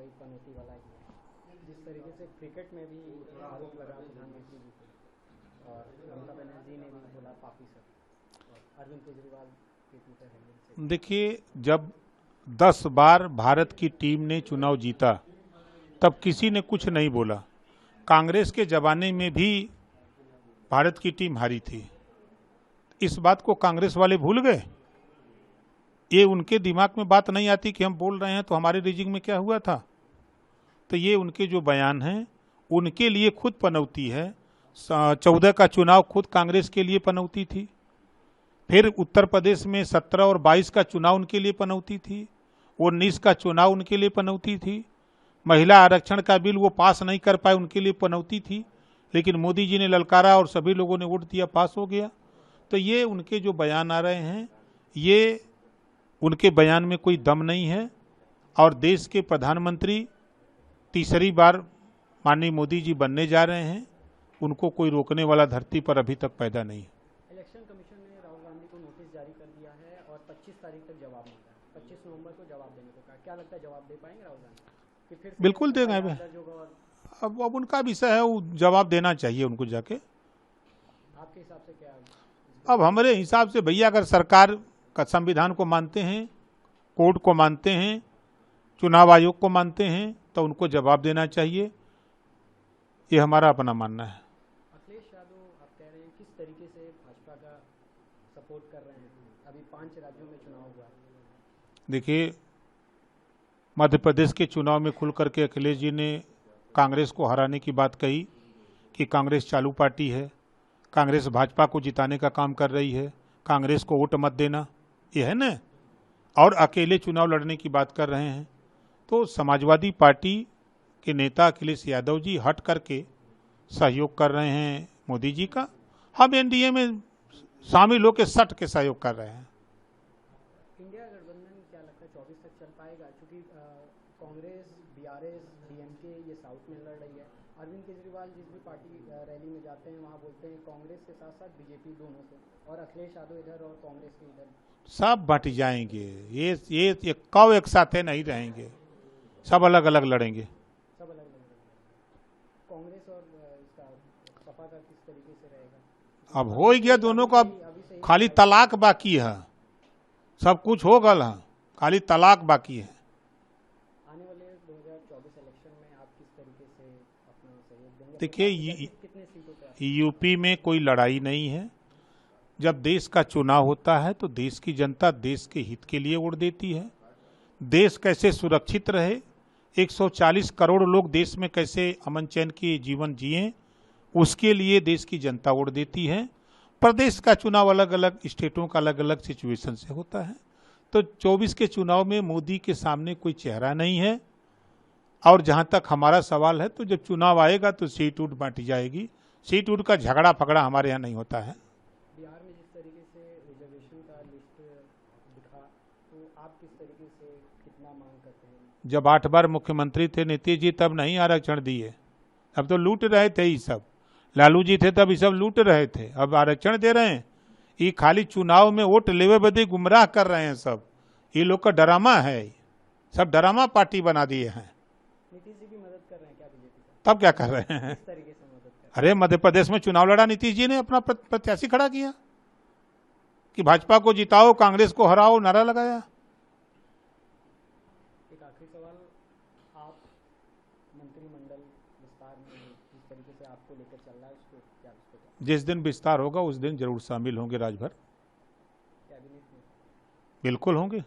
एक पनौती वाला ही है। जिस तरीके से क्रिकेट में भी आरोप लगा प्रधानमंत्री जी पे, और ममता बनर्जी ने भी बोला पापी सर, और अरविंद केजरीवाल के ट्विटर हैंडल से। देखिए, जब 10 बार भारत की टीम ने चुनाव जीता तब किसी ने कुछ नहीं बोला। कांग्रेस के जमाने में भी भारत की टीम हारी थी। इस बात को कांग्रेस वाले भूल गए। ये उनके दिमाग में बात नहीं आती कि हम बोल रहे हैं तो हमारे रीजिंग में क्या हुआ था। तो ये उनके जो बयान हैं उनके लिए खुद पनौती है। 14 का चुनाव खुद कांग्रेस के लिए पनौती थी। फिर उत्तर प्रदेश में 17 और 22 का चुनाव उनके लिए पनौती थी। 19 का चुनाव उनके लिए पनौती थी। महिला आरक्षण का बिल वो पास नहीं कर पाए, उनके लिए पनौती थी। लेकिन मोदी जी ने ललकारा और सभी लोगों ने वोट दिया, पास हो गया। तो ये उनके जो बयान आ रहे हैं, ये उनके बयान में कोई दम नहीं है। और देश के प्रधानमंत्री तीसरी बार माननीय मोदी जी बनने जा रहे हैं। उनको कोई रोकने वाला धरती पर अभी तक पैदा नहीं है। इलेक्शन कमीशन ने राहुल गांधी को नोटिस जारी कर दिया है और 25 तारीख तक जवाब मांगा है। 25 नवंबर को जवाब देने को कहा। क्या लगता है जवाब दे पाएंगे राहुल गांधी कि फिर बिल्कुल देंगे। अब उनका विषय है, वो जवाब देना चाहिए उनको जाके। आपके हिसाब से क्या है? अब हमारे हिसाब से भैया, अगर सरकार का संविधान को मानते हैं, कोर्ट को मानते हैं, चुनाव आयोग को मानते हैं, तो उनको जवाब देना चाहिए। ये हमारा अपना मानना है। अखिलेश यादव आप कह रहे हैं किस तरीके से भाजपा का सपोर्ट कर रहे हैं? अभी 5 राज्यों में चुनाव हुआ है। देखिए, मध्य प्रदेश के चुनाव में खुल करके अखिलेश जी ने कांग्रेस को हराने की बात कही कि कांग्रेस चालू पार्टी है, कांग्रेस भाजपा को जिताने का काम कर रही है, कांग्रेस को वोट मत देना, ये है ना। और अकेले चुनाव लड़ने की बात कर रहे हैं। तो समाजवादी पार्टी के नेता अखिलेश यादव जी हट करके सहयोग कर रहे हैं मोदी जी का। हम एनडीए में शामिल होकर सट के सहयोग कर रहे हैं। इंडिया गठबंधन क्या लगता है 24 तक चल पाएगा? क्योंकि कांग्रेस, बीआरएस, डीएमके ये साउथ में लड़ रही है। अरविंद केजरीवाल जिस भी पार्टी रैली में जाते हैं वहाँ बोलते हैं कांग्रेस के साथ साथ बीजेपी दोनों से, और अखिलेश यादव इधर और कांग्रेस के इधर। सब बट जाएंगे। ये कौ एक साथ है नहीं रहेंगे, सब अलग अलग लड़ेंगे। सब अलग अलग कांग्रेस और इसका सपा का किस तरीके से रहेगा? अब हो ही गया दोनों का। खाली तलाक बाकी है, सब कुछ हो गल है, खाली तलाक बाकी है। आने वाले 2024 इलेक्शन में आप किस तरीके से अपना सहयोग देंगे? देखिए, कितने सीटों पे? यूपी में कोई लड़ाई नहीं है। जब देश का चुनाव होता है तो देश की जनता देश के हित के लिए वोट देती है। देश कैसे सुरक्षित रहे, 140 करोड़ लोग देश में कैसे अमन चैन की जीवन जिए, उसके लिए देश की जनता वोट देती है। प्रदेश का चुनाव अलग अलग स्टेटों का अलग अलग सिचुएशन से होता है। तो 24 के चुनाव में मोदी के सामने कोई चेहरा नहीं है। और जहां तक हमारा सवाल है, तो जब चुनाव आएगा तो सीट उठ बांटी जाएगी। सीट उठ का झगड़ा फगड़ा हमारे यहाँ नहीं होता है। बिहार में जिस तरीके से रिजर्वेशन का लिस्ट दिखा, तो आप किस तरीके से कितना मांग करते हैं? जब 8 बार मुख्यमंत्री थे नीतीश जी तब नहीं आरक्षण दिए, अब तो लूट रहे थे ये सब। लालू जी थे तब ये सब लूट रहे थे, अब आरक्षण दे रहे हैं। ये खाली चुनाव में वोट लेवे बदे गुमराह कर रहे हैं सब। ये लोग का ड्रामा है, सब ड्रामा पार्टी बना दिए हैं। नीतीश जी भी मदद कर रहे हैं क्या बीजेपी को? तब क्या कर रहे हैं? किस तरीके से मदद कर? अरे मध्य प्रदेश में चुनाव लड़ा नीतीश जी ने, अपना प्रत्याशी खड़ा किया कि भाजपा को जिताओ, कांग्रेस को हराओ, नारा लगाया। एक आखिरी सवाल, आप मंत्रिमंडल विस्तार में जिस तरीके से आपको लेकर चल रहा है उसको क्या? जिस दिन विस्तार होगा उस दिन जरूर शामिल होंगे राजभर। कैबिनेट में बिल्कुल होंगे।